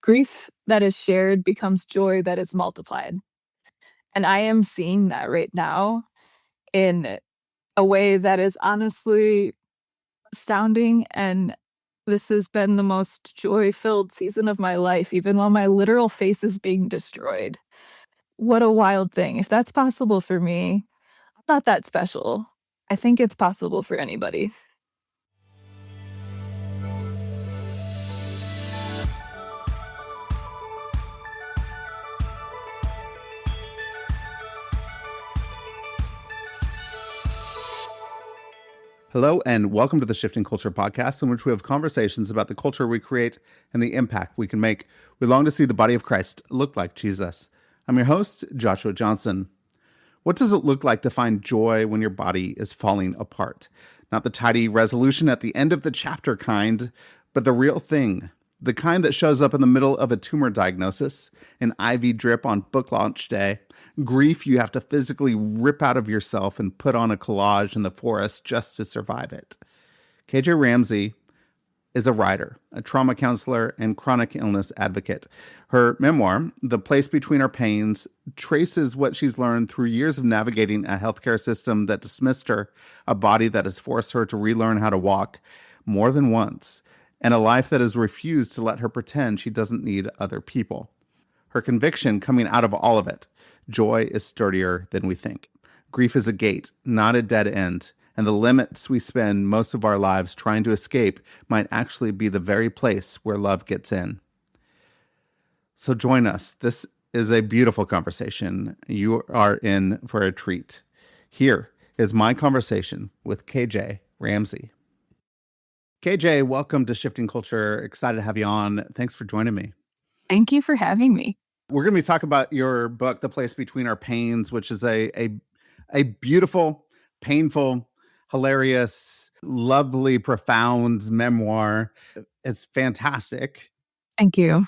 grief that is shared becomes joy that is multiplied. And I am seeing that right now in a way that is honestly astounding. And this has been the most joy-filled season of my life, even while my literal face is being destroyed. What a wild thing. If that's possible for me, I'm not that special. I think it's possible for anybody. Hello, and welcome to the Shifting Culture podcast, in which we have conversations about the culture we create and the impact we can make. We long to see the body of Christ look like Jesus. I'm your host, Johnson. What does it look like to find joy when your body is falling apart? Not the tidy resolution at the end of the chapter kind, but the real thing. The kind that shows up in the middle of a tumor diagnosis, an IV drip on book launch day, grief you have to physically rip out of yourself and put on a collage in the forest just to survive it. KJ Ramsey is a writer, a trauma counselor, and chronic illness advocate. Her memoir, The Place Between Our Pains, traces what she's learned through years of navigating a healthcare system that dismissed her, a body that has forced her to relearn how to walk more than once, and a life that has refused to let her pretend she doesn't need other people. Her conviction coming out of all of it: joy is sturdier than we think. Grief is a gate, not a dead end, and the limits we spend most of our lives trying to escape might actually be the very place where love gets in. So join us. This is a beautiful conversation. You are in for a treat. Here is my conversation with KJ Ramsey. KJ, welcome to Shifting Culture. Excited to have you on. Thanks for joining me. Thank you for having me. We're going to be talking about your book, The Place Between Our Pains, which is a beautiful, painful, hilarious, lovely, profound memoir. It's fantastic. Thank you.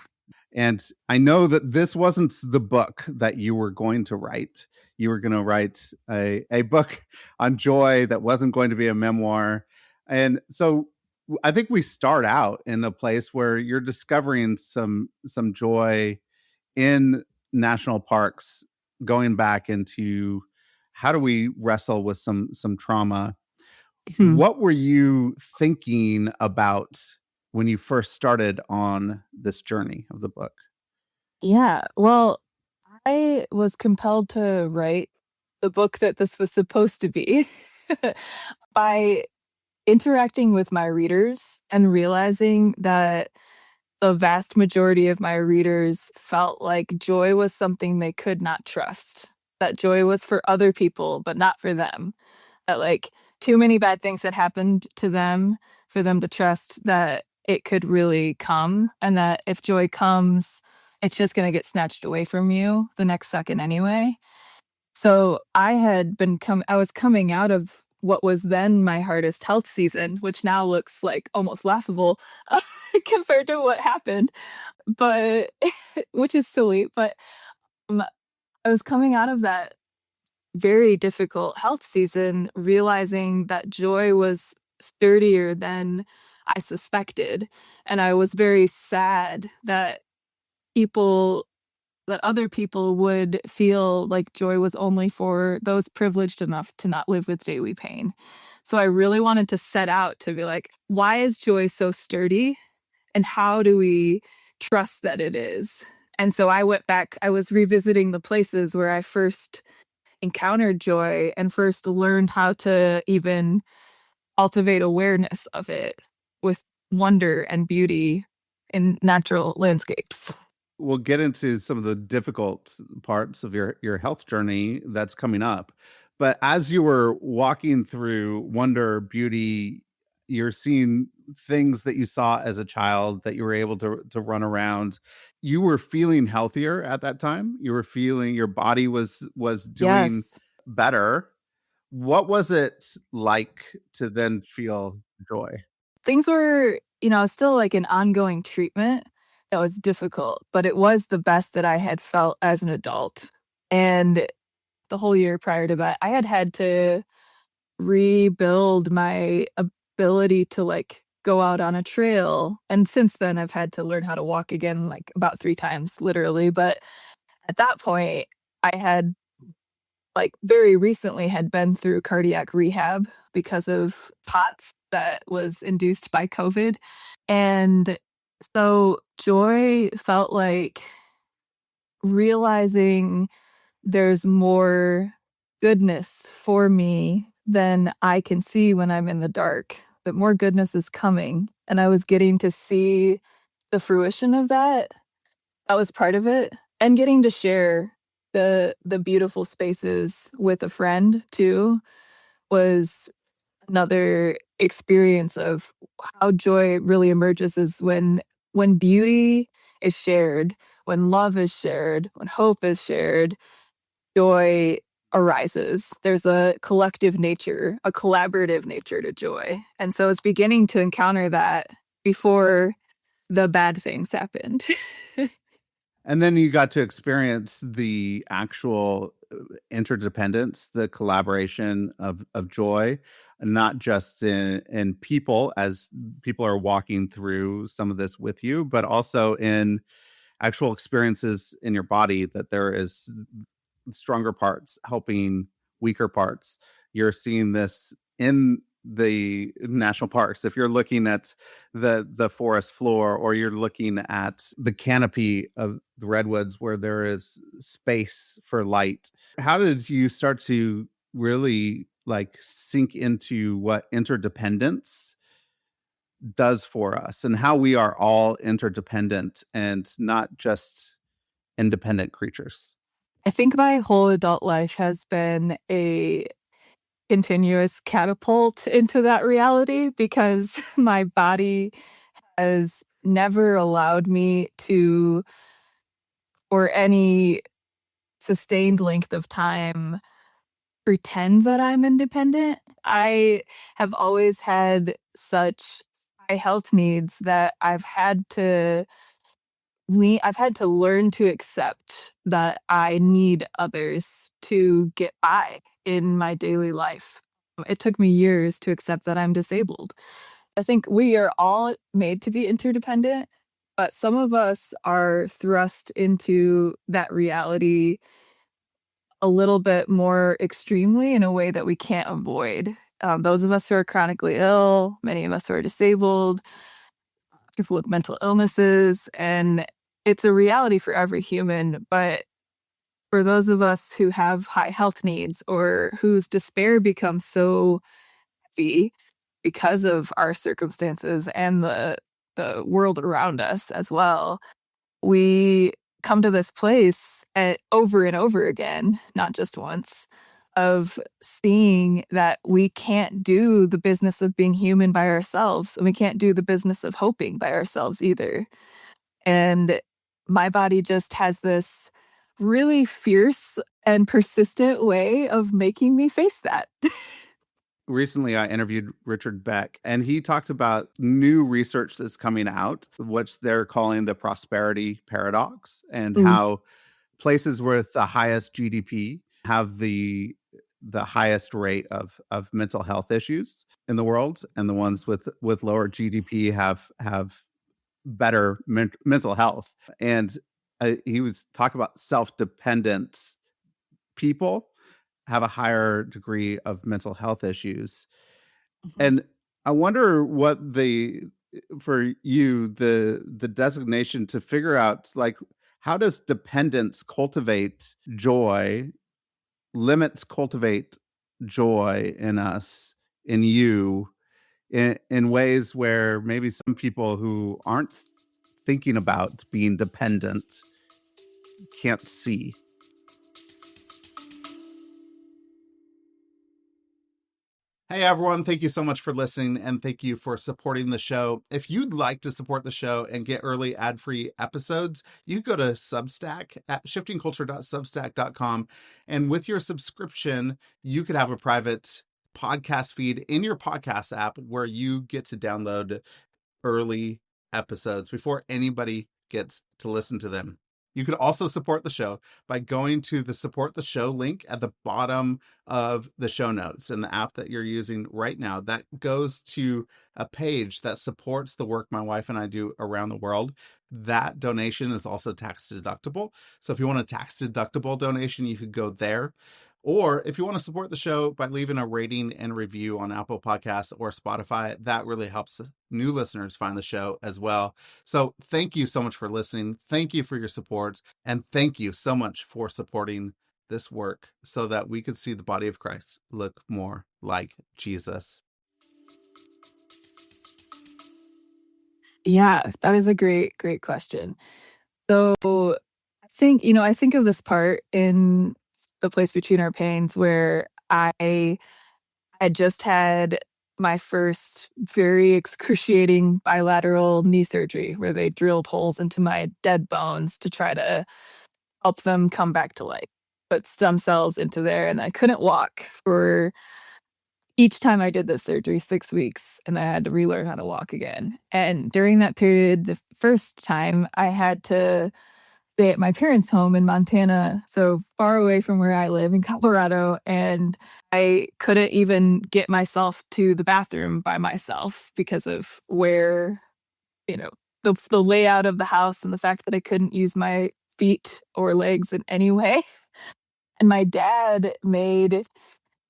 And I know that this wasn't the book that you were going to write. You were going to write a book on joy that wasn't going to be a memoir. And so I think we start out in a place where you're discovering some joy in national parks, going back into how do we wrestle with some trauma. What were you thinking about when you first started on this journey of the book? Yeah, well, I was compelled to write the book that this was supposed to be by interacting with my readers and realizing that the vast majority of my readers felt like joy was something they could not trust, that joy was for other people, but not for them, that like too many bad things had happened to them for them to trust that it could really come, and that if joy comes, it's just going to get snatched away from you the next second anyway. So I was coming out of what was then my hardest health season, which now looks like almost laughable compared to what happened, but which is silly. But um, I was coming out of that very difficult health season, realizing that joy was sturdier than I suspected. And I was very sad that people that other people would feel like joy was only for those privileged enough to not live with daily pain. So I really wanted to set out to be like, why is joy so sturdy? And how do we trust that it is? And so I went back, I was revisiting the places where I first encountered joy and first learned how to even cultivate awareness of it with wonder and beauty in natural landscapes. We'll get into some of the difficult parts of your health journey that's coming up. But as you were walking through wonder, beauty, you're seeing things that you saw as a child that you were able to run around. You were feeling healthier at that time. You were feeling your body was doing Yes. better. What was it like to then feel joy? Things were, still like an ongoing treatment that was difficult, but it was the best that I had felt as an adult. And the whole year prior to that, I had to rebuild my ability to like go out on a trail. And since then, I've had to learn how to walk again, like about 3 times, literally. But at that point, I had like very recently had been through cardiac rehab because of POTS that was induced by COVID. And so joy felt like realizing there's more goodness for me than I can see when I'm in the dark, that more goodness is coming. And I was getting to see the fruition of that. That was part of it. And getting to share the beautiful spaces with a friend too was another experience of how joy really emerges is when beauty is shared, when love is shared, when hope is shared, joy arises. There's a collective nature, a collaborative nature to joy. And so it's beginning to encounter that before the bad things happened. And then you got to experience the actual interdependence, the collaboration of joy, not just in people as people are walking through some of this with you, but also in actual experiences in your body, that there is stronger parts helping weaker parts. You're seeing this in the national parks. If you're looking at the forest floor, or you're looking at the canopy of the redwoods where there is space for light, how did you start to really like sink into what interdependence does for us, and how we are all interdependent and not just independent creatures? I think my whole adult life has been a continuous catapult into that reality because my body has never allowed me to, for any sustained length of time, pretend that I'm independent. I have always had such high health needs that I've had to learn to accept that I need others to get by in my daily life. It took me years to accept that I'm disabled. I think we are all made to be interdependent, but some of us are thrust into that reality a little bit more extremely in a way that we can't avoid. Those of us who are chronically ill, many of us who are disabled, people with mental illnesses, and it's a reality for every human. But for those of us who have high health needs or whose despair becomes so heavy because of our circumstances and the world around us as well, we come to this place over and over again, not just once, of seeing that we can't do the business of being human by ourselves, and we can't do the business of hoping by ourselves either. And my body just has this really fierce and persistent way of making me face that. Recently, I interviewed Richard Beck, and he talked about new research that's coming out, which they're calling the prosperity paradox, and Ooh. how places with the highest GDP have the highest rate of mental health issues in the world, and the ones with lower GDP have better mental health. And he was talking about self-dependence people have a higher degree of mental health issues. Mhm. And I wonder what for you, the designation to figure out, like, how does dependence cultivate joy, limits cultivate joy in us, in you, in ways where maybe some people who aren't thinking about being dependent can't see. Hey everyone, thank you so much for listening, and thank you for supporting the show. If you'd like to support the show and get early ad-free episodes, you go to Substack at shiftingculture.substack.com, and with your subscription, you could have a private podcast feed in your podcast app where you get to download early episodes before anybody gets to listen to them. You could also support the show by going to the support the show link at the bottom of the show notes in the app that you're using right now. That goes to a page that supports the work my wife and I do around the world. That donation is also tax deductible. So if you want a tax deductible donation, you could go there. Or if you want to support the show by leaving a rating and review on Apple Podcasts or Spotify, that really helps new listeners find the show as well. So thank you so much for listening. Thank you for your support. And thank you so much for supporting this work so that we could see the body of Christ look more like Jesus. Yeah, that is a great question. So I think of this part in The Place Between Our Pains where I had just had my first very excruciating bilateral knee surgery where they drilled holes into my dead bones to try to help them come back to life, put stem cells into there. And I couldn't walk for each time I did this surgery, 6 weeks, and I had to relearn how to walk again. And during that period, the first time I had to stay at my parents' home in Montana, so far away from where I live in Colorado, and I couldn't even get myself to the bathroom by myself because of where, the layout of the house and the fact that I couldn't use my feet or legs in any way. And my dad made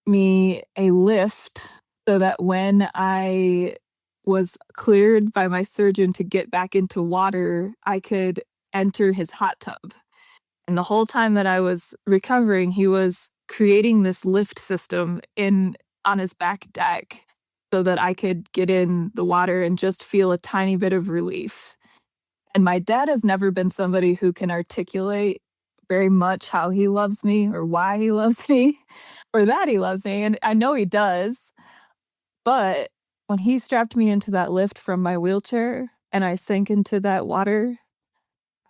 me a lift so that when I was cleared by my surgeon to get back into water, I could enter his hot tub. And the whole time that I was recovering, he was creating this lift system on his back deck so that I could get in the water and just feel a tiny bit of relief. And my dad has never been somebody who can articulate very much how he loves me or why he loves me or that he loves me. And I know he does. But when he strapped me into that lift from my wheelchair and I sank into that water,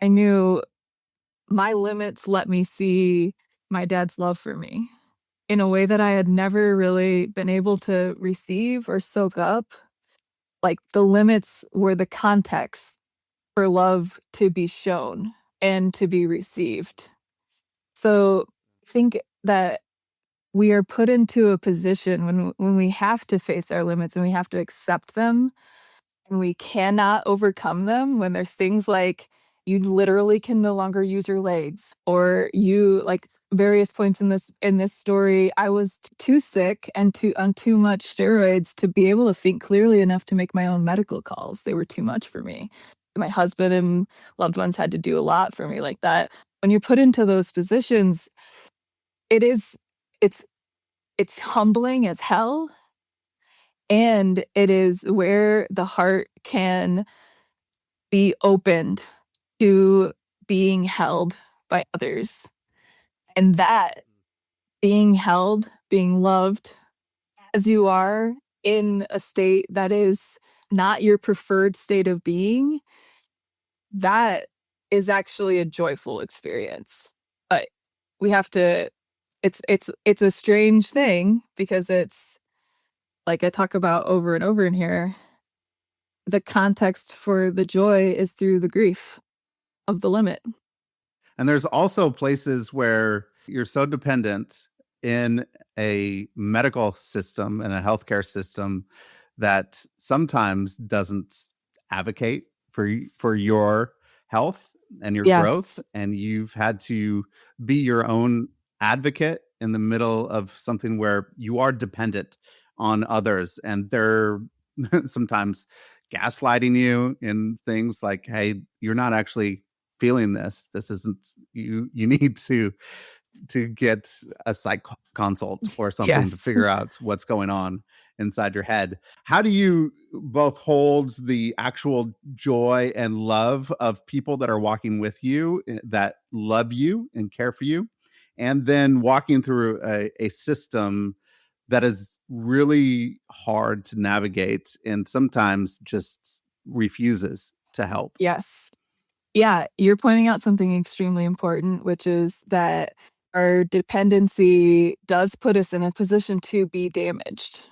I knew my limits let me see my dad's love for me in a way that I had never really been able to receive or soak up. Like the limits were the context for love to be shown and to be received. So I think that we are put into a position when we have to face our limits and we have to accept them and we cannot overcome them when there's things like you literally can no longer use your legs or you like various points in this story I was too sick and on too much steroids to be able to think clearly enough to make my own medical calls. They were too much for me. My husband and loved ones had to do a lot for me like that. When you're put into those positions, it is it's it's humbling as hell, and it is where the heart can be opened to being held by others. And that being held, being loved as you are in a state that is not your preferred state of being, that is actually a joyful experience. But we have to it's a strange thing because it's like I talk about over and over in here, the context for the joy is through the grief of the limit. And there's also places where you're so dependent in a medical system and a healthcare system that sometimes doesn't advocate for your health and your growth, Yes. and you've had to be your own advocate in the middle of something where you are dependent on others, and they're sometimes gaslighting you in things like, hey, you're not actually feeling this isn't you need to get a psych consult or something to Yes. figure out what's going on inside your head. How do you both hold the actual joy and love of people that are walking with you, that love you and care for you, and then walking through a system that is really hard to navigate and sometimes just refuses to help? Yes. Yeah, you're pointing out something extremely important, which is that our dependency does put us in a position to be damaged.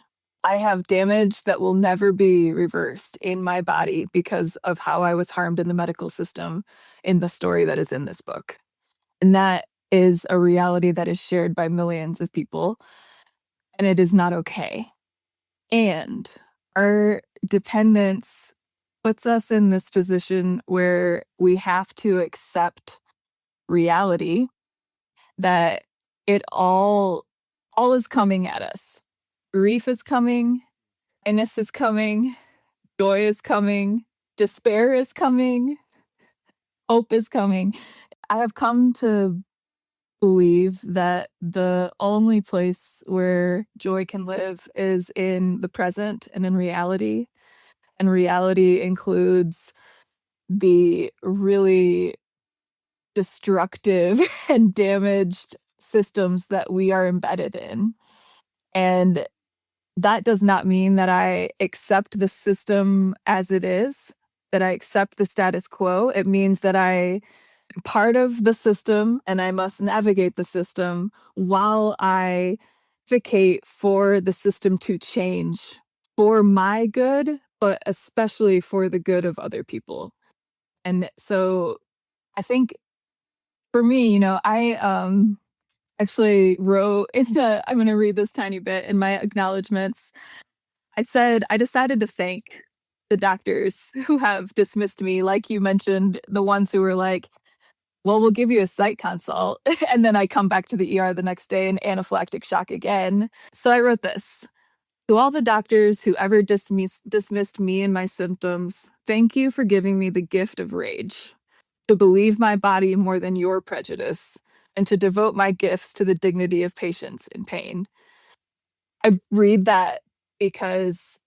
I have damage that will never be reversed in my body because of how I was harmed in the medical system in the story that is in this book. And that is a reality that is shared by millions of people, and it is not okay. And our dependence puts us in this position where we have to accept reality that it all is coming at us. Grief is coming, kindness is coming, joy is coming, despair is coming, hope is coming. I have come to believe that the only place where joy can live is in the present and in reality. And reality includes the really destructive and damaged systems that we are embedded in. And that does not mean that I accept the system as it is, that I accept the status quo. It means that I am part of the system and I must navigate the system while I advocate for the system to change for my good, but especially for the good of other people. And so I think for me, I actually wrote I'm going to read this tiny bit in my acknowledgments. I said, I decided to thank the doctors who have dismissed me, like you mentioned, the ones who were like, well, we'll give you a psych consult. And then I come back to the ER the next day in anaphylactic shock again. So I wrote this. To all the doctors who ever dismissed me and my symptoms, thank you for giving me the gift of rage, to believe my body more than your prejudice, and to devote my gifts to the dignity of patients in pain. I read that because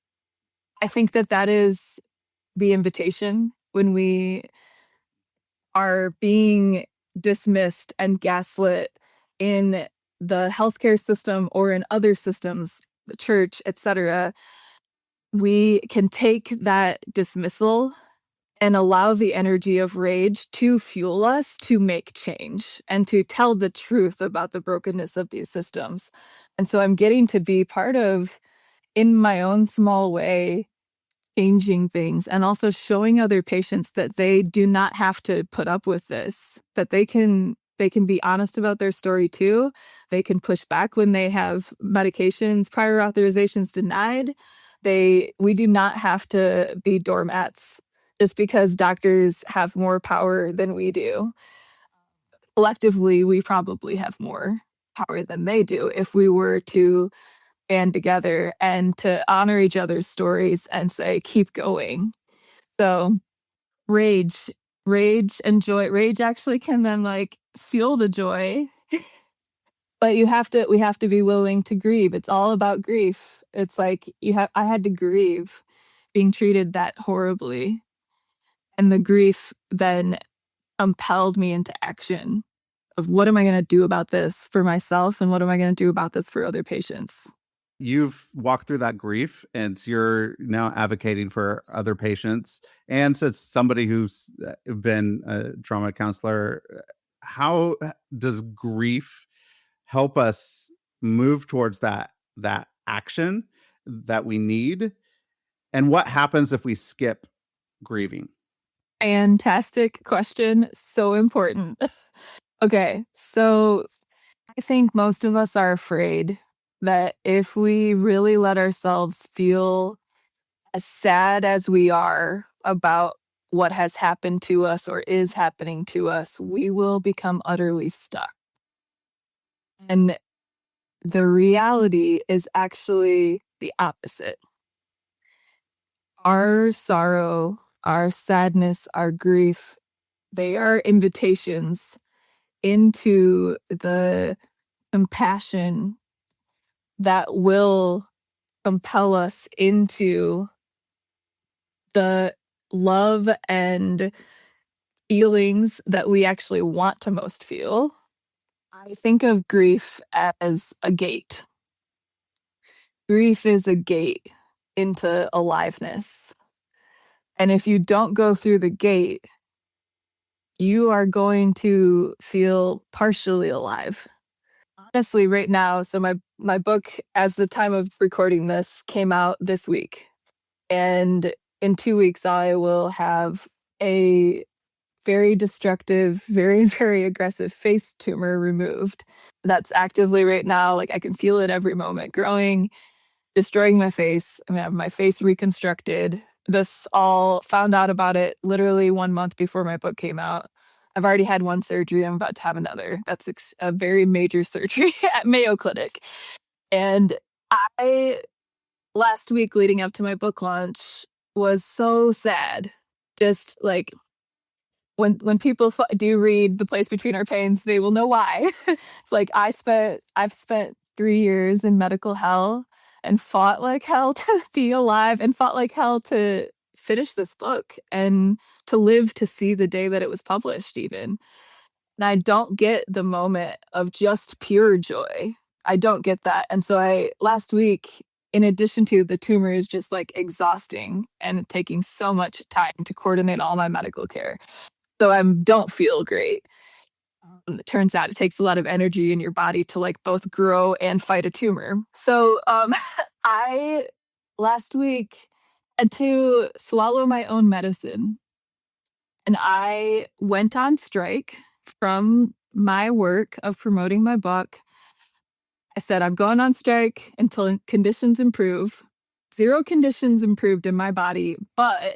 I think that that is the invitation when we are being dismissed and gaslit in the healthcare system or in other systems, the church, etc. We can take that dismissal and allow the energy of rage to fuel us to make change and to tell the truth about the brokenness of these systems. And so I'm getting to be part of, in my own small way, changing things and also showing other patients that they do not have to put up with this, that they can be honest about their story too. They can push back when they have medications, prior authorizations denied. We do not have to be doormats just because doctors have more power than we do. Collectively, we probably have more power than they do if we were to band together and to honor each other's stories and say, keep going. So rage, rage and joy. Rage actually can then like fuel the joy, but we have to be willing to grieve. It's all about grief. It's like I had to grieve being treated that horribly. And the grief then compelled me into action of what am I going to do about this for myself and what am I going to do about this for other patients. You've walked through that grief and you're now advocating for other patients. And as somebody who's been a trauma counselor, how does grief help us move towards that action that we need? And what happens if we skip grieving? Fantastic question. So important. Okay, so I think most of us are afraid that if we really let ourselves feel as sad as we are about what has happened to us or is happening to us, we will become utterly stuck. And the reality is actually the opposite. Our sorrow, our sadness, our grief, they are invitations into the compassion that will compel us into the love and feelings that we actually want to most feel. I think of grief as a gate. Grief is a gate into aliveness. And if you don't go through the gate, you are going to feel partially alive. Honestly, right now, so my book, as the time of recording this, came out this week. And in 2 weeks, I will have a very destructive, very, very aggressive face tumor removed. That's actively right now, like I can feel it every moment growing, destroying my face. I'm gonna have my face reconstructed. This all found out about it literally 1 month before my book came out. I've already had one surgery. I'm about to have another. That's a very major surgery at Mayo Clinic. And I, last week leading up to my book launch, was so sad. Just like when people do read The Place Between Our Pains, they will know why. It's like I've spent 3 years in medical hell and fought like hell to be alive and fought like hell to finish this book and to live to see the day that it was published even. And I don't get the moment of just pure joy. I don't get that. And so last week, in addition to the tumor is just like exhausting and taking so much time to coordinate all my medical care. So I don't feel great. It turns out it takes a lot of energy in your body to like both grow and fight a tumor. So I last week had to swallow my own medicine, and I went on strike from my work of promoting my book. I said, I'm going on strike until conditions improve. Zero conditions improved in my body, but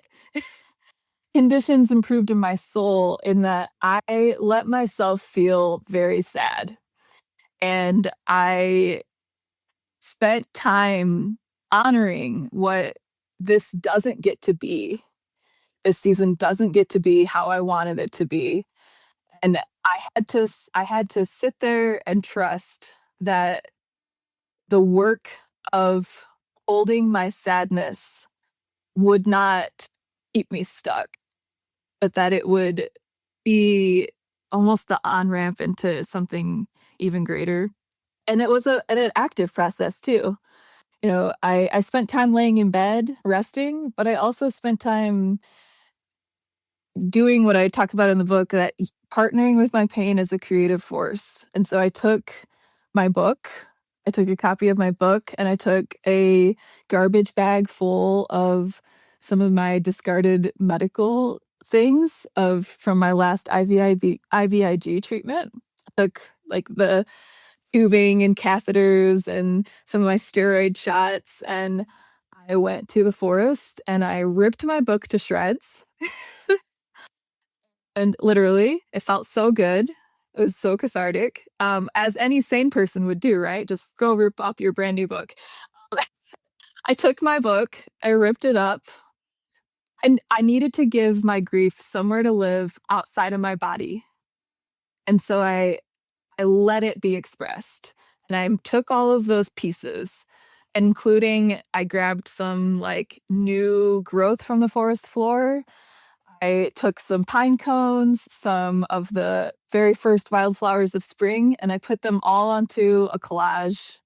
conditions improved in my soul in that I let myself feel very sad. And I spent time honoring what this doesn't get to be. This season doesn't get to be how I wanted it to be. And I had to sit there and trust that the work of holding my sadness would not keep me stuck, but that it would be almost the on ramp into something even greater. And it was an active process too. I spent time laying in bed resting, but I also spent time doing what I talk about in the book, that partnering with my pain as a creative force. And so I took my book, I took a copy of my book, and I took a garbage bag full of some of my discarded medical things of from my last IVIG treatment. I took like the tubing and catheters and some of my steroid shots, and I went to the forest and I ripped my book to shreds. And literally, it felt so good. It was so cathartic, as any sane person would do, right? Just go rip up your brand new book. I took my book, I ripped it up, and I needed to give my grief somewhere to live outside of my body. And so I let it be expressed. And I took all of those pieces, including I grabbed some like new growth from the forest floor. I took some pine cones, some of the very first wildflowers of spring, and I put them all onto a collage.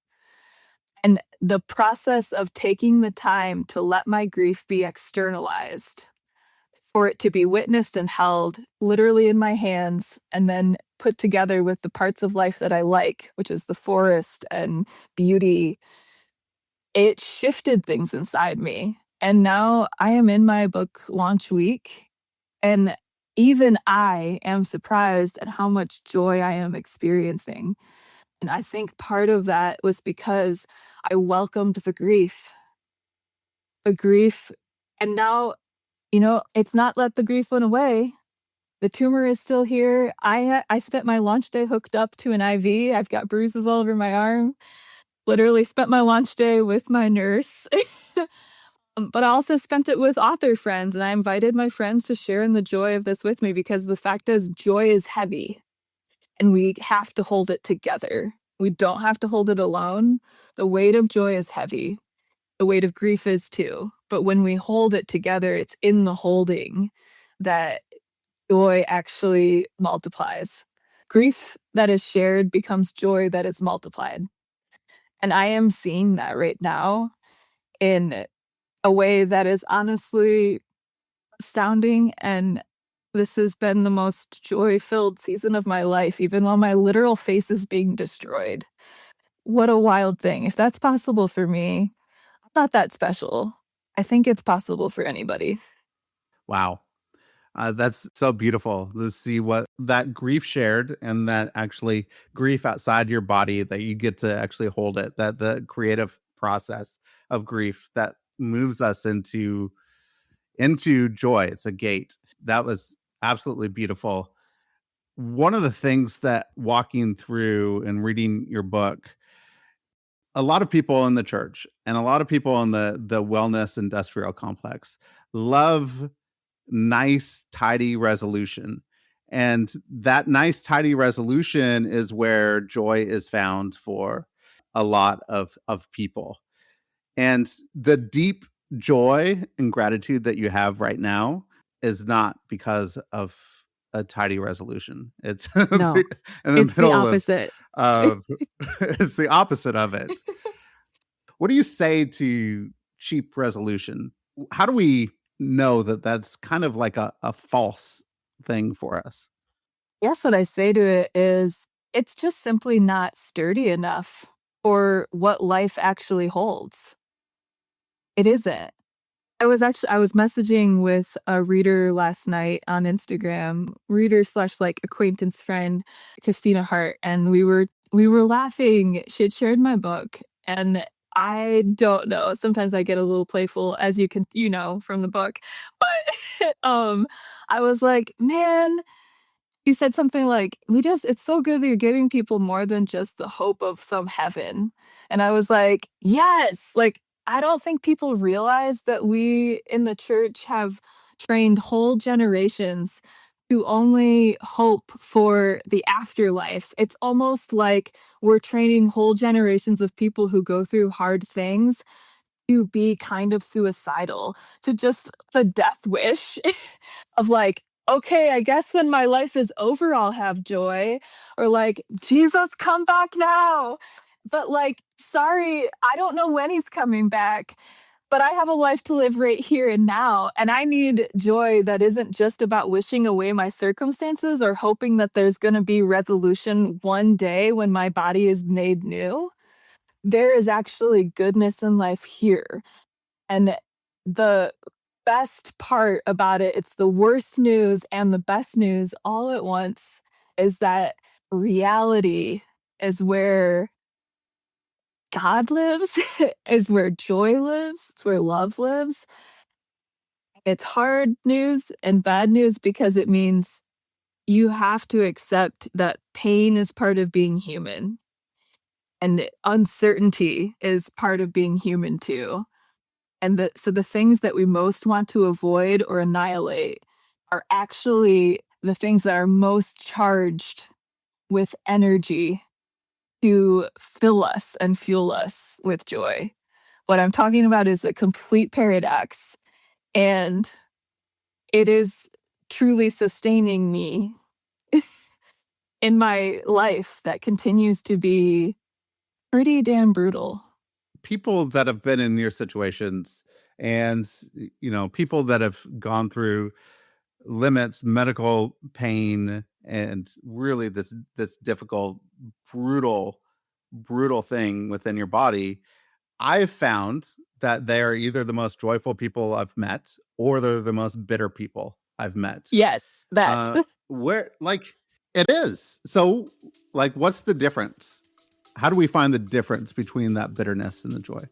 And the process of taking the time to let my grief be externalized, for it to be witnessed and held literally in my hands, and then put together with the parts of life that I like, which is the forest and beauty, it shifted things inside me. And now I am in my book launch week, and even I am surprised at how much joy I am experiencing. And I think part of that was because I welcomed the grief. And now, it's not let the grief went away. The tumor is still here. I spent my launch day hooked up to an IV. I've got bruises all over my arm. Literally spent my launch day with my nurse. But I also spent it with author friends, and I invited my friends to share in the joy of this with me, because the fact is, joy is heavy and we have to hold it together. We don't have to hold it alone. The weight of joy is heavy. The weight of grief is too. But when we hold it together, it's in the holding that joy actually multiplies. Grief that is shared becomes joy that is multiplied. And I am seeing that right now in a way that is honestly astounding and this has been the most joy-filled season of my life, even while my literal face is being destroyed. What a wild thing. If that's possible for me, I'm not that special. I think it's possible for anybody. Wow. That's so beautiful to see what that grief shared and that actually grief outside your body, that you get to actually hold it, that the creative process of grief that moves us into joy. It's a gate. That was absolutely beautiful. One of the things that walking through and reading your book, a lot of people in the church and a lot of people in the wellness industrial complex love nice, tidy resolution. And that nice, tidy resolution is where joy is found for a lot of people. And the deep joy and gratitude that you have right now is not because of a tidy resolution. It's in No, the it's the middle opposite. of it's the opposite of it. What do you say to cheap resolution? How do we know that that's kind of like a false thing for us? Yes, what I say to it is it's just simply not sturdy enough for what life actually holds. It isn't. I was messaging with a reader last night on Instagram, reader slash like acquaintance friend, Christina Hart, and we were laughing. She had shared my book, and I don't know. Sometimes I get a little playful, as you can from the book, but I was like, man, you said something like, it's so good that you're giving people more than just the hope of some heaven. And I was like, yes, like, I don't think people realize that we in the church have trained whole generations to only hope for the afterlife. It's almost like we're training whole generations of people who go through hard things to be kind of suicidal, to just the death wish of like, okay, I guess when my life is over, I'll have joy, or like, Jesus, come back now. But like, sorry, I don't know when he's coming back, but I have a life to live right here and now. And I need joy that isn't just about wishing away my circumstances or hoping that there's going to be resolution one day when my body is made new. There is actually goodness in life here. And the best part about it, it's the worst news and the best news all at once, is that reality is where God lives, is where joy lives, it's where love lives. It's hard news and bad news because it means you have to accept that pain is part of being human and uncertainty is part of being human too. And so the things that we most want to avoid or annihilate are actually the things that are most charged with energy to fill us and fuel us with joy. What I'm talking about is a complete paradox, and it is truly sustaining me in my life that continues to be pretty damn brutal. People that have been in your situations and people that have gone through limits, medical pain, and really this difficult, brutal thing within your body, I've found that they're either the most joyful people I've met or they're the most bitter people I've met. Yes, that. Where like it is. So like what's the difference? How do we find the difference between that bitterness and the joy?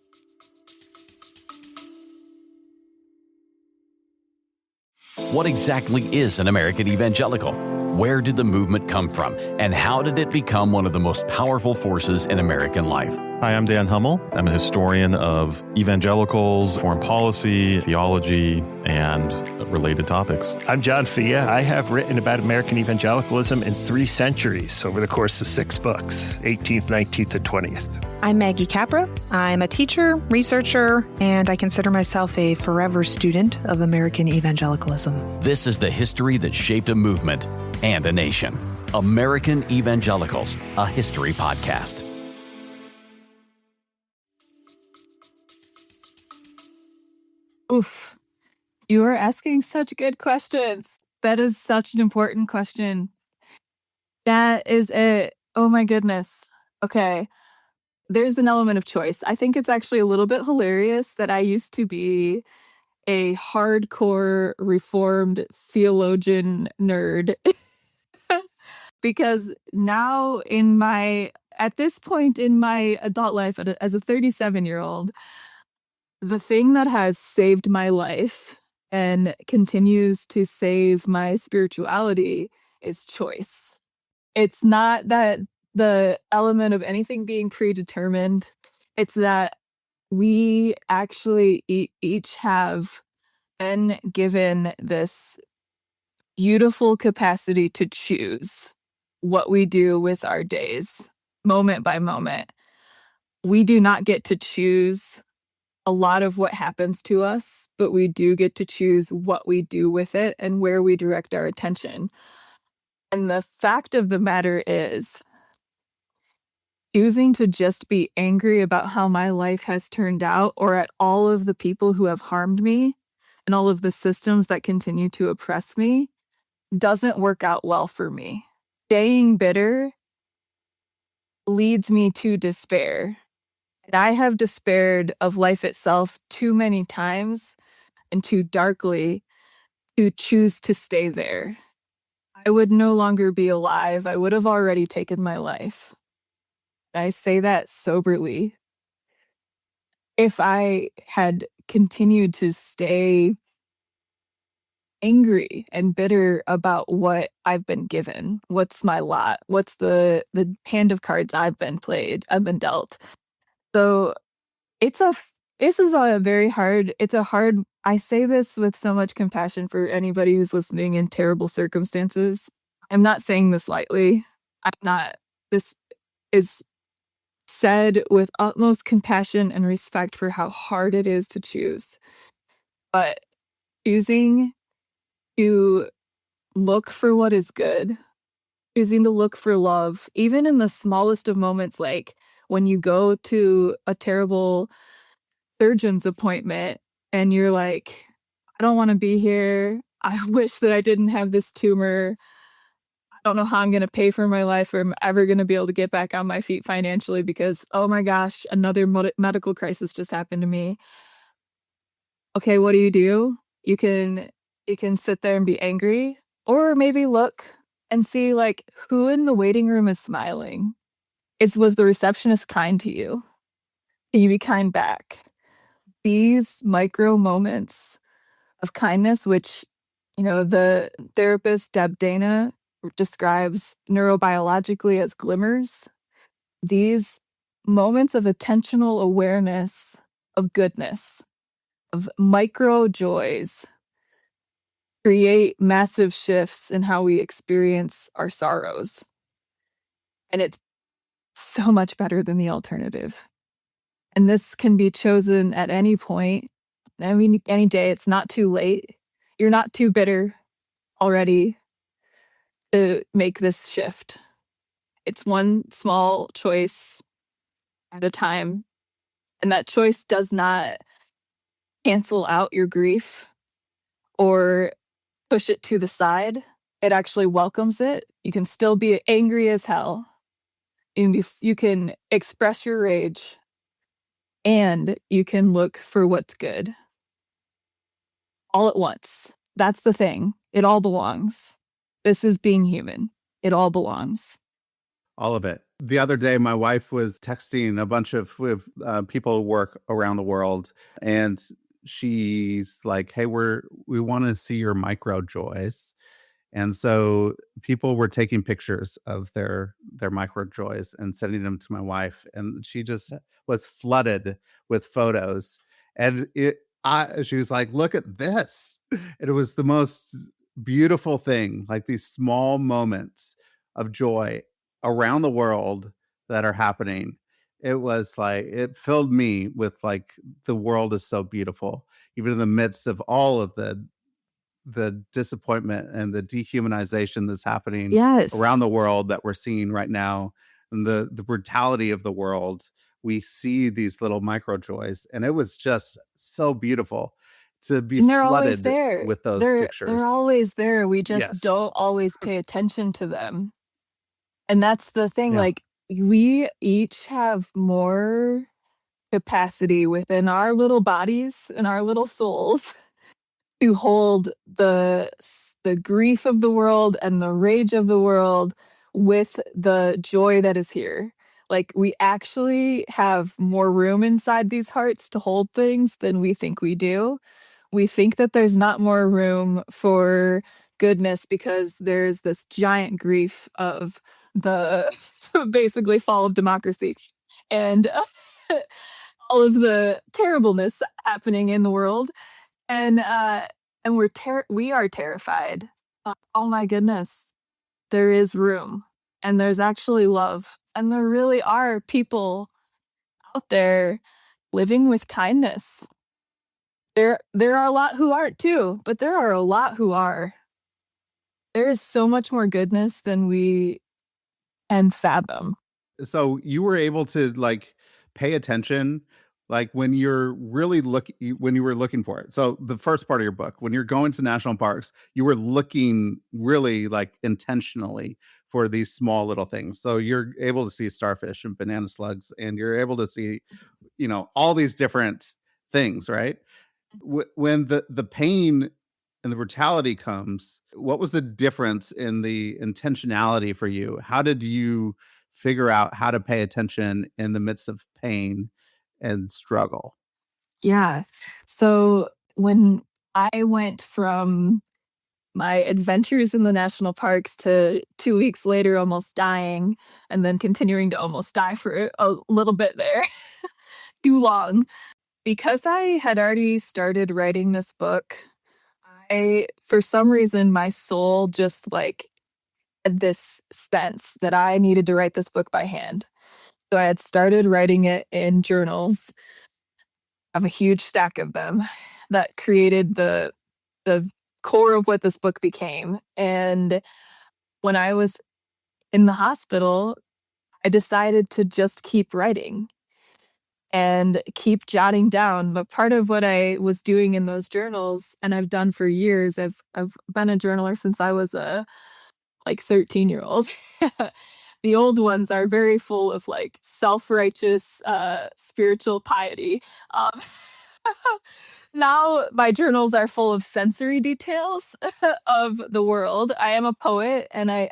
What exactly is an American evangelical? Where did the movement come from? And how did it become one of the most powerful forces in American life? Hi, I'm Dan Hummel. I'm a historian of evangelicals, foreign policy, theology, and related topics. I'm John Fia. I have written about American evangelicalism in 3 centuries over the course of 6 books, 18th, 19th, and 20th. I'm Maggie Capra. I'm a teacher, researcher, and I consider myself a forever student of American evangelicalism. This is the history that shaped a movement and a nation. American Evangelicals, a history podcast. Oof. You are asking such good questions. That is such an important question. That is it. Oh my goodness. Okay. There's an element of choice. I think it's actually a little bit hilarious that I used to be a hardcore reformed theologian nerd because now at this point in my adult life as a 37-year-old, the thing that has saved my life and continues to save my spirituality is choice. It's not that the element of anything being predetermined, it's that we actually each have been given this beautiful capacity to choose what we do with our days, moment by moment. We do not get to choose a lot of what happens to us, but we do get to choose what we do with it and where we direct our attention. And the fact of the matter is, choosing to just be angry about how my life has turned out or at all of the people who have harmed me and all of the systems that continue to oppress me doesn't work out well for me. Staying bitter leads me to despair. And I have despaired of life itself too many times and too darkly to choose to stay there. I would no longer be alive. I would have already taken my life. I say that soberly. If I had continued to stay angry and bitter about what I've been given, what's my lot, what's the hand of cards I've been dealt. So it's a this is a very hard it's a hard I say this with so much compassion for anybody who's listening in terrible circumstances. I'm not saying this lightly. I'm not this is said with utmost compassion and respect for how hard it is to choose. But choosing to look for what is good, choosing to look for love, even in the smallest of moments, like when you go to a terrible surgeon's appointment and you're like, I don't want to be here. I wish that I didn't have this tumor. I don't know how I'm going to pay for my life or I'm ever going to be able to get back on my feet financially because, oh my gosh, another medical crisis just happened to me. Okay, what do? You can sit there and be angry or maybe look and see like who in the waiting room is smiling. Was the receptionist kind to you? Can you be kind back? These micro moments of kindness, which, the therapist Deb Dana describes neurobiologically as glimmers, these moments of attentional awareness of goodness, of micro joys, create massive shifts in how we experience our sorrows. And it's so much better than the alternative. And this can be chosen at any point. I mean, any day. It's not too late. You're not too bitter already to make this shift. It's one small choice at a time. And that choice does not cancel out your grief or push it to the side. It actually welcomes it. You can still be angry as hell. You can express your rage and you can look for what's good. All at once. That's the thing. It all belongs. This is being human. It all belongs. All of it. The other day, my wife was texting a bunch of people who work around the world, and she's like, "Hey, we want to see your micro joys." And so people were taking pictures of their micro joys and sending them to my wife, and she just was flooded with photos. And she was like, "Look at this!" And it was the most beautiful thing, like these small moments of joy around the world that are happening. It was like it filled me with like the world is so beautiful, even in the midst of all of the disappointment and the dehumanization that's happening around Yes. the world that we're seeing right now, and the brutality of the world. We see these little micro joys, and it was just so beautiful to be And they're always flooded there. with those They're pictures. always there. We just Yes. don't always pay attention to them. And that's the thing, Yeah. like, we each have more capacity within our little bodies and our little souls to hold the grief of the world and the rage of the world with the joy that is here. Like, we actually have more room inside these hearts to hold things than we think we do. We think that there's not more room for goodness because there's this giant grief of the basically fall of democracy and all of the terribleness happening in the world. And we are terrified. Oh my goodness, there is room and there's actually love and there really are people out there living with kindness. There are a lot who aren't too, but there are a lot who are. There is so much more goodness than we can fathom. So you were able to like pay attention like when you're really when you were looking for it. So the first part of your book, when you're going to national parks, you were looking really like intentionally for these small little things. So you're able to see starfish and banana slugs, and you're able to see, all these different things, right? When the pain and the brutality comes, what was the difference in the intentionality for you? How did you figure out how to pay attention in the midst of pain and struggle? Yeah. So when I went from my adventures in the national parks to 2 weeks later almost dying, and then continuing to almost die for a little bit there, too long. Because I had already started writing this book, for some reason, my soul just, like, had this sense that I needed to write this book by hand. So I had started writing it in journals. I have a huge stack of them that created the core of what this book became. And when I was in the hospital, I decided to just keep writing and keep jotting down. But part of what I was doing in those journals, and I've done for years, I've been a journaler since I was a like 13-year-old. The old ones are very full of like self-righteous spiritual piety. Um, now my journals are full of sensory details of the world. I am a poet and I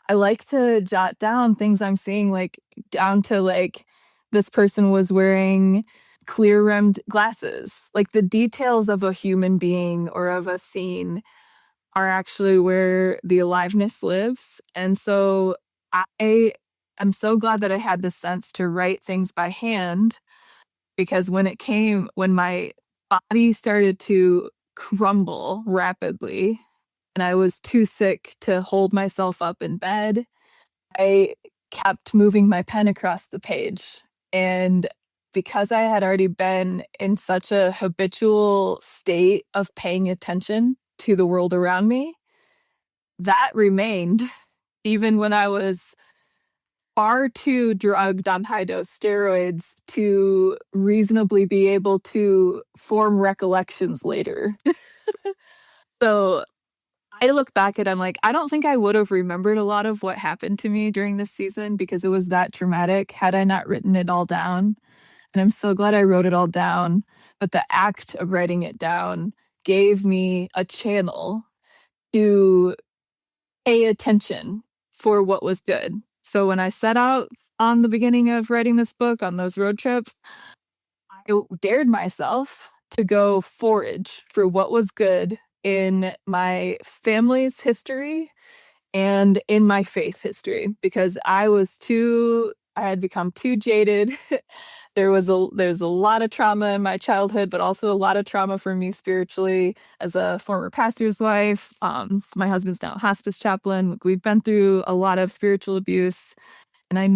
like to jot down things I'm seeing, like down to like this person was wearing clear rimmed glasses. Like the details of a human being or of a scene are actually where the aliveness lives. And so I am so glad that I had the sense to write things by hand, because when my body started to crumble rapidly and I was too sick to hold myself up in bed, I kept moving my pen across the page. And because I had already been in such a habitual state of paying attention to the world around me, that remained even when I was far too drugged on high dose steroids to reasonably be able to form recollections later. So I look back at it, I'm like, I don't think I would have remembered a lot of what happened to me during this season because it was that traumatic had I not written it all down. And I'm so glad I wrote it all down. But the act of writing it down gave me a channel to pay attention for what was good. So when I set out on the beginning of writing this book on those road trips, I dared myself to go forage for what was good in my family's history and in my faith history because I had become too jaded. There's a lot of trauma in my childhood, but also a lot of trauma for me spiritually as a former pastor's wife. My husband's now a hospice chaplain. We've been through a lot of spiritual abuse, and I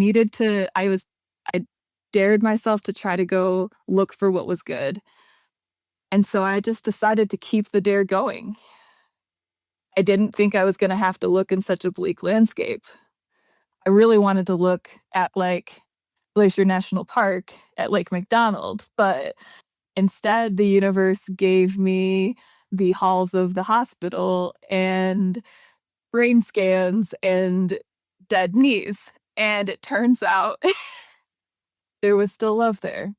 dared myself to try to go look for what was good. And so I just decided to keep the dare going. I didn't think I was going to have to look in such a bleak landscape. I really wanted to look at like Glacier National Park at Lake McDonald, but instead, the universe gave me the halls of the hospital and brain scans and dead knees. And it turns out there was still love there.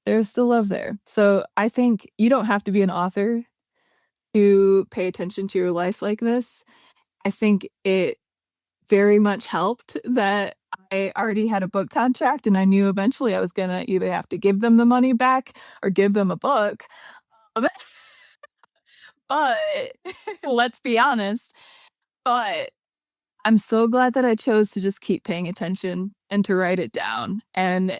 There's still love there. So I think you don't have to be an author to pay attention to your life like this. I think it very much helped that I already had a book contract and I knew eventually I was going to either have to give them the money back or give them a book. Um, But let's be honest, but I'm so glad that I chose to just keep paying attention and to write it down. And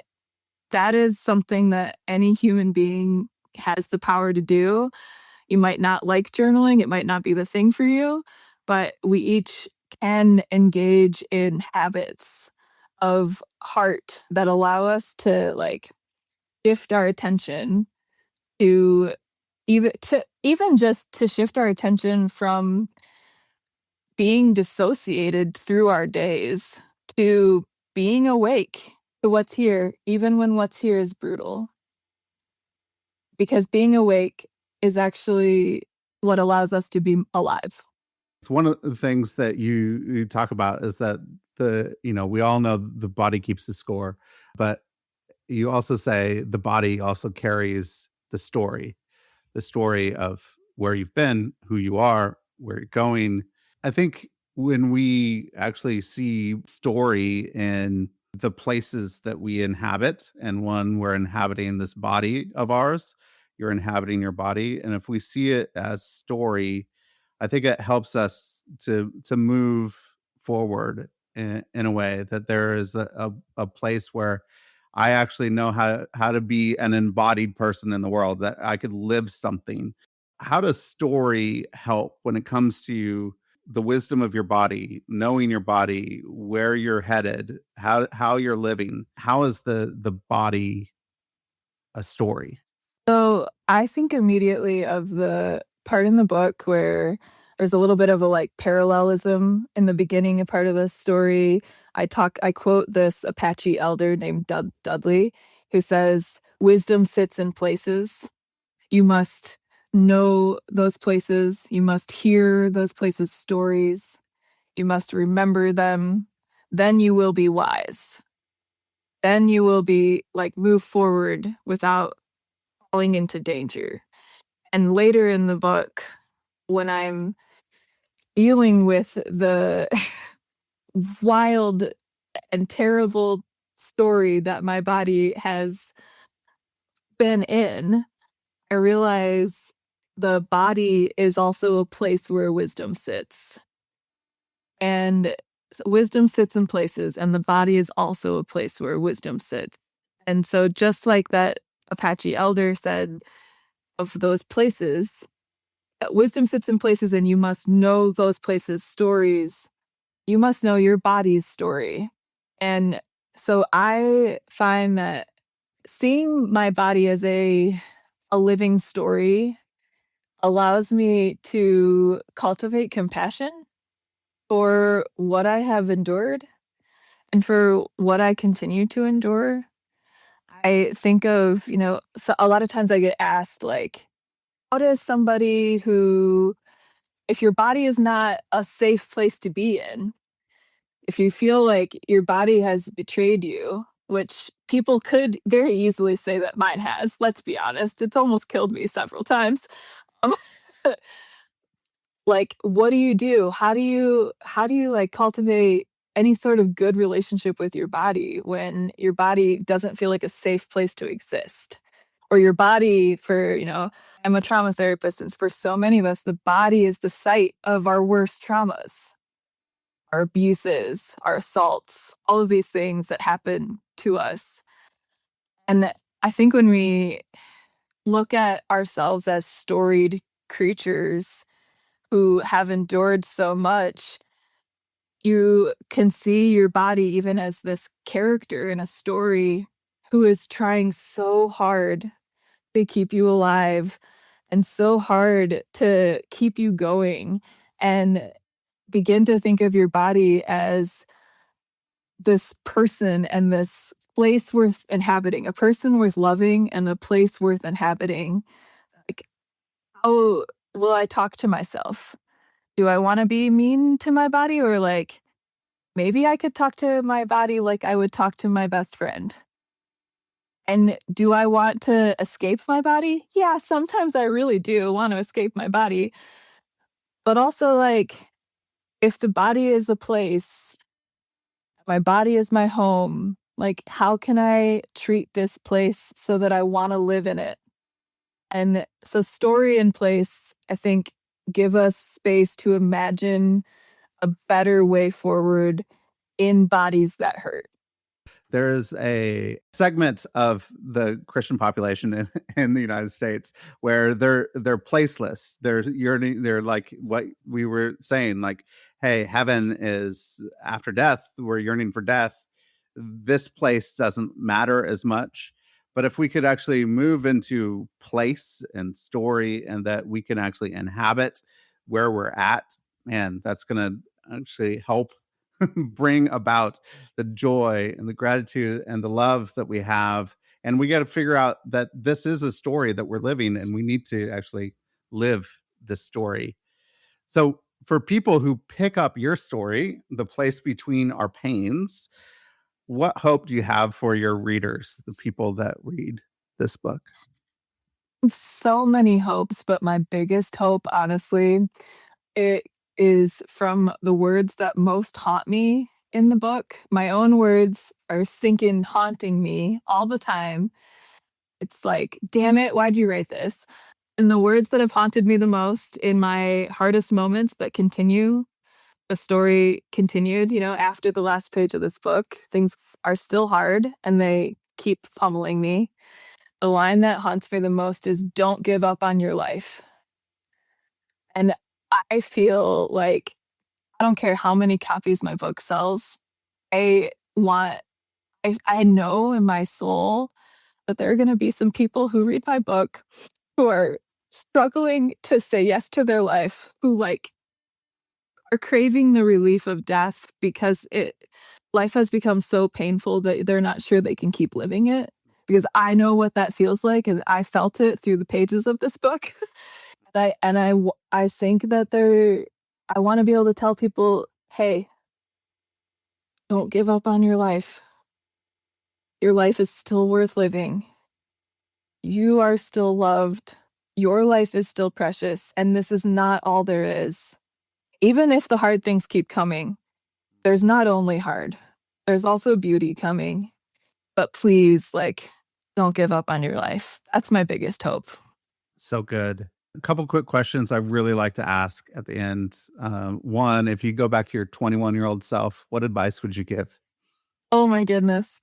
that is something that any human being has the power to do. You might not like journaling, it might not be the thing for you, but we each can engage in habits of heart that allow us to like shift our attention to even just to shift our attention from being dissociated through our days to being awake to what's here, even when what's here is brutal. Because being awake is actually what allows us to be alive. It's one of the things that you talk about is that we all know the body keeps the score, but you also say the body also carries the story of where you've been, who you are, where you're going. I think when we actually see story in the places that we inhabit, and when we're inhabiting this body of ours, you're inhabiting your body. And if we see it as story, I think it helps us to move forward in a way that there is a place where I actually know how to be an embodied person in the world, that I could live something. How does story help when it comes to the wisdom of your body, knowing your body, where you're headed, how you're living? How is the body a story? So I think immediately of the part in the book where there's a little bit of a like parallelism in the beginning a part of the story. I quote this Apache elder named Dudley, who says, "Wisdom sits in places. You must know those places. You must hear those places' stories. You must remember them. Then you will be wise. Then you will be like move forward without falling into danger." And later in the book, when I'm dealing with the wild and terrible story that my body has been in, I realize the body is also a place where wisdom sits. And wisdom sits in places, and the body is also a place where wisdom sits. And so, just like that Apache elder said of those places, wisdom sits in places, and you must know those places' stories. You must know your body's story. And so I find that seeing my body as a living story allows me to cultivate compassion for what I have endured and for what I continue to endure. I think of, so a lot of times I get asked, like, how does somebody who, if your body is not a safe place to be in, if you feel like your body has betrayed you, which people could very easily say that mine has, let's be honest, it's almost killed me several times. Um, like, what do you do? How do you like cultivate any sort of good relationship with your body when your body doesn't feel like a safe place to exist? Or your body, I'm a trauma therapist, and for so many of us, the body is the site of our worst traumas, our abuses, our assaults, all of these things that happen to us. And I think when we look at ourselves as storied creatures who have endured so much, you can see your body even as this character in a story who is trying so hard to keep you alive and so hard to keep you going, and begin to think of your body as this person and this place worth inhabiting, a person worth loving, and a place worth inhabiting. Like, how will I talk to myself? Do I want to be mean to my body, or like maybe I could talk to my body like I would talk to my best friend? And do I want to escape my body? Yeah, sometimes I really do want to escape my body. But also, like, if the body is a place, my body is my home, like, how can I treat this place so that I want to live in it? And so, story and place, I think, give us space to imagine a better way forward in bodies that hurt. There's a segment of the Christian population in the United States where they're placeless. They're yearning. They're like what we were saying, like, hey, heaven is after death. We're yearning for death. This place doesn't matter as much. But if we could actually move into place and story, and that we can actually inhabit where we're at, man, that's going to actually help bring about the joy and the gratitude and the love that we have. And we got to figure out that this is a story that we're living, and we need to actually live this story. So for people who pick up your story, The Place Between Our Pains, what hope do you have for your readers, the people that read this book? So many hopes, but my biggest hope, honestly, it is from the words that most haunt me in the book. My own words are sinking, haunting me all the time. It's like, damn it, why'd you write this? And the words that have haunted me the most in my hardest moments that continue, the story continued, after the last page of this book, things are still hard and they keep pummeling me. The line that haunts me the most is, don't give up on your life. And I feel like I don't care how many copies my book sells. I want, I know in my soul that there are going to be some people who read my book who are struggling to say yes to their life, who like are craving the relief of death because life has become so painful that they're not sure they can keep living it. Because I know what that feels like, and I felt it through the pages of this book. I think that I want to be able to tell people, hey, don't give up on your life. Your life is still worth living. You are still loved. Your life is still precious. And this is not all there is. Even if the hard things keep coming, there's not only hard, there's also beauty coming. But please, like, don't give up on your life. That's my biggest hope. So good. A couple quick questions I really like to ask at the end. One, if you go back to your 21-year-old self, what advice would you give? Oh my goodness.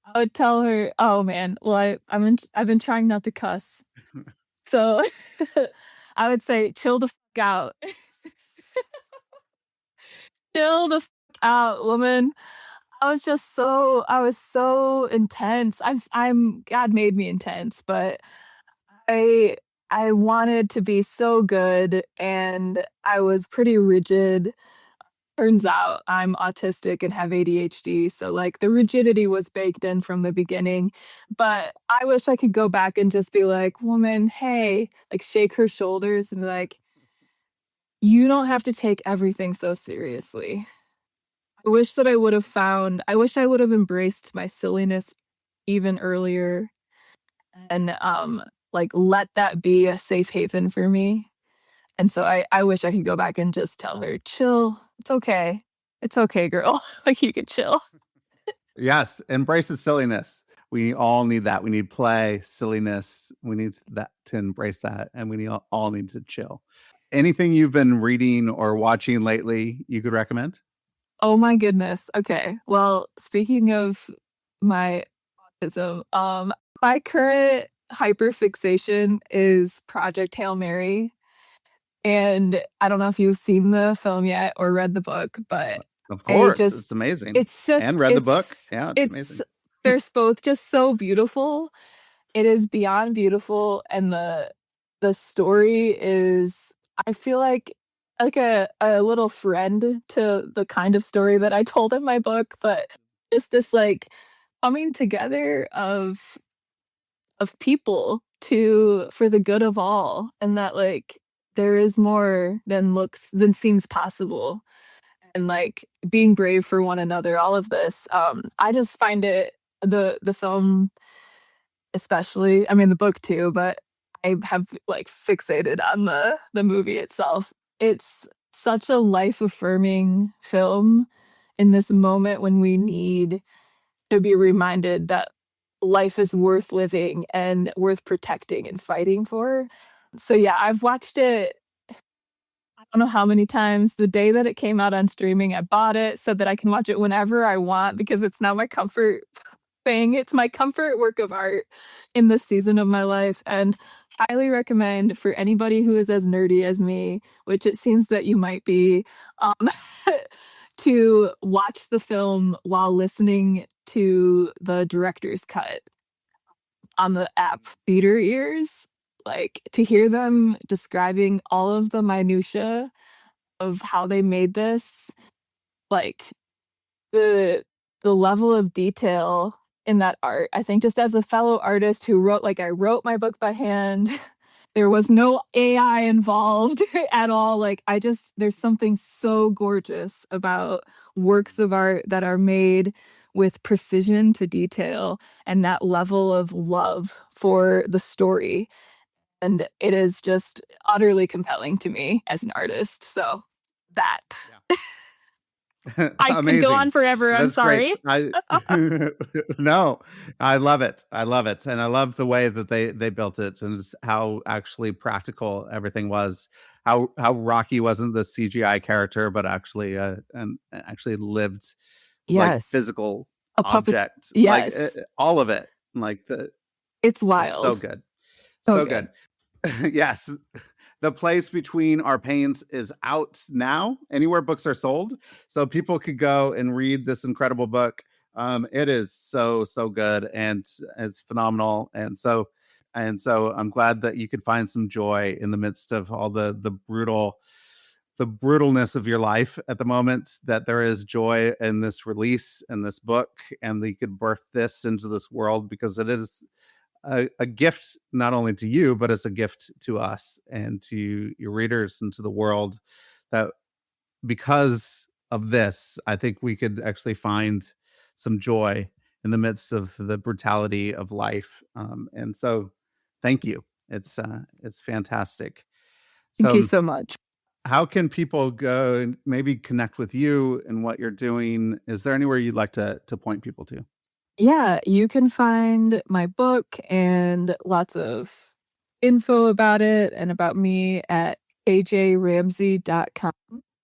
I would tell her, oh man, well, I've been trying not to cuss. So I would say, chill the fuck out. Chill the fuck out, woman. I was so intense. God made me intense, but I I wanted to be so good, and I was pretty rigid. Turns out I'm autistic and have ADHD, so, like, the rigidity was baked in from the beginning, but I wish I could go back and just be like, "Woman, hey," like, shake her shoulders and be like, "You don't have to take everything so seriously." I wish I would have embraced my silliness even earlier and, like, let that be a safe haven for me. And so I wish I could go back and just tell her, "Chill. It's okay. It's okay, girl. Like, you could chill." Yes, embrace the silliness. We all need that. We need play, silliness. We need that to embrace that, and we all need to chill. Anything you've been reading or watching lately you could recommend? Oh my goodness. Okay. Well, speaking of my autism, my current hyperfixation is Project Hail Mary. And I don't know if you've seen the film yet or read the book, but Of I course, it's just amazing. it's And just read the book. Yeah, it's it's amazing. they're both just so beautiful. It is beyond beautiful, and the story is, I feel like a little friend to the kind of story that I told in my book, but just this, like, coming together of people for the good of all, and that like there is more than seems possible, and like being brave for one another, all of this. I just find it, the film especially, I mean the book too, but I have like fixated on the movie itself. It's such a life affirming film in this moment when we need to be reminded that life is worth living and worth protecting and fighting for. So yeah, I've watched it, I don't know how many times. The day that it came out on streaming, I bought it so that I can watch it whenever I want because it's now my comfort thing. It's my comfort work of art in this season of my life, and highly recommend for anybody who is as nerdy as me, which it seems that you might be, um, to watch the film while listening to the director's cut on the app Theater Ears. Like to hear them describing all of the minutia of how they made this, like the the level of detail in that art. I think just as a fellow artist who I wrote my book by hand. There was no AI involved at all. Like there's something so gorgeous about works of art that are made with precision to detail and that level of love for the story. And it is just utterly compelling to me as an artist. So that. I could go on Amazing. forever. I'm That's great. sorry. No, I love it. I love it. And I love the way that they built it and how actually practical everything was. How Rocky wasn't the CGI character, but actually and actually lived like Yes. physical A puppet. object. Like Yes. all of it. Like It's it's wild. so good. So So good. good. Yes. The Place Between Our Pains is out now, anywhere books are sold. So people could go and read this incredible book. It is so good and it's phenomenal. And so I'm glad that you could find some joy in the midst of all the brutalness of your life at the moment, that there is joy in this release and this book, and that you could birth this into this world because it is a gift not only to you, but it's a gift to us and to your readers and to the world. That because of this, I think we could actually find some joy in the midst of the brutality of life. And so, thank you. It's fantastic. Thank you So, so much. how can people go and maybe connect with you and what you're doing? Is there anywhere you'd like to point people to? Yeah, you can find my book and lots of info about it and about me at jjohnson.com.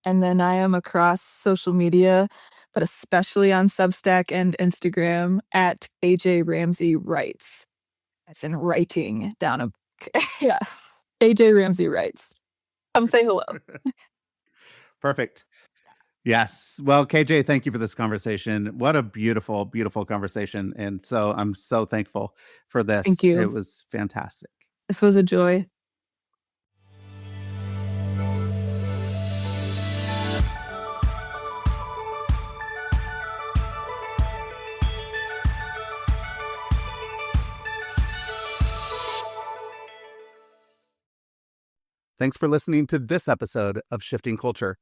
And then I am across social media, but especially on Substack and Instagram at AJ Ramsey Writes, as in writing down a book. Yeah, AJ Ramsey Writes. Come say hello. Perfect. Yes. Well, KJ, thank you for this conversation. What a beautiful, beautiful conversation. And so I'm so thankful for this. Thank you. It was fantastic. This was a joy. Thanks for listening to this episode of Shifting Culture.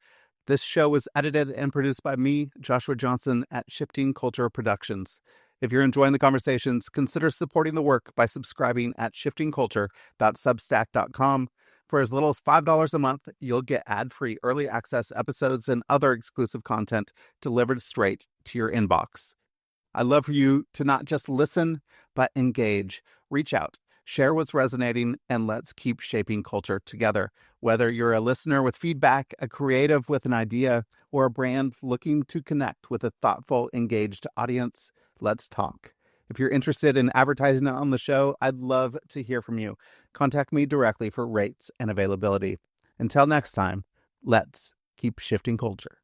This show was edited and produced by me, Joshua Johnson, at Shifting Culture Productions. If you're enjoying the conversations, consider supporting the work by subscribing at shiftingculture.substack.com. For as little as $5 a month, you'll get ad-free early access episodes and other exclusive content delivered straight to your inbox. I'd love for you to not just listen, but engage. Reach out. Share what's resonating, and let's keep shaping culture together. Whether you're a listener with feedback, a creative with an idea, or a brand looking to connect with a thoughtful, engaged audience, let's talk. If you're interested in advertising on the show, I'd love to hear from you. Contact me directly for rates and availability. Until next time, let's keep shifting culture.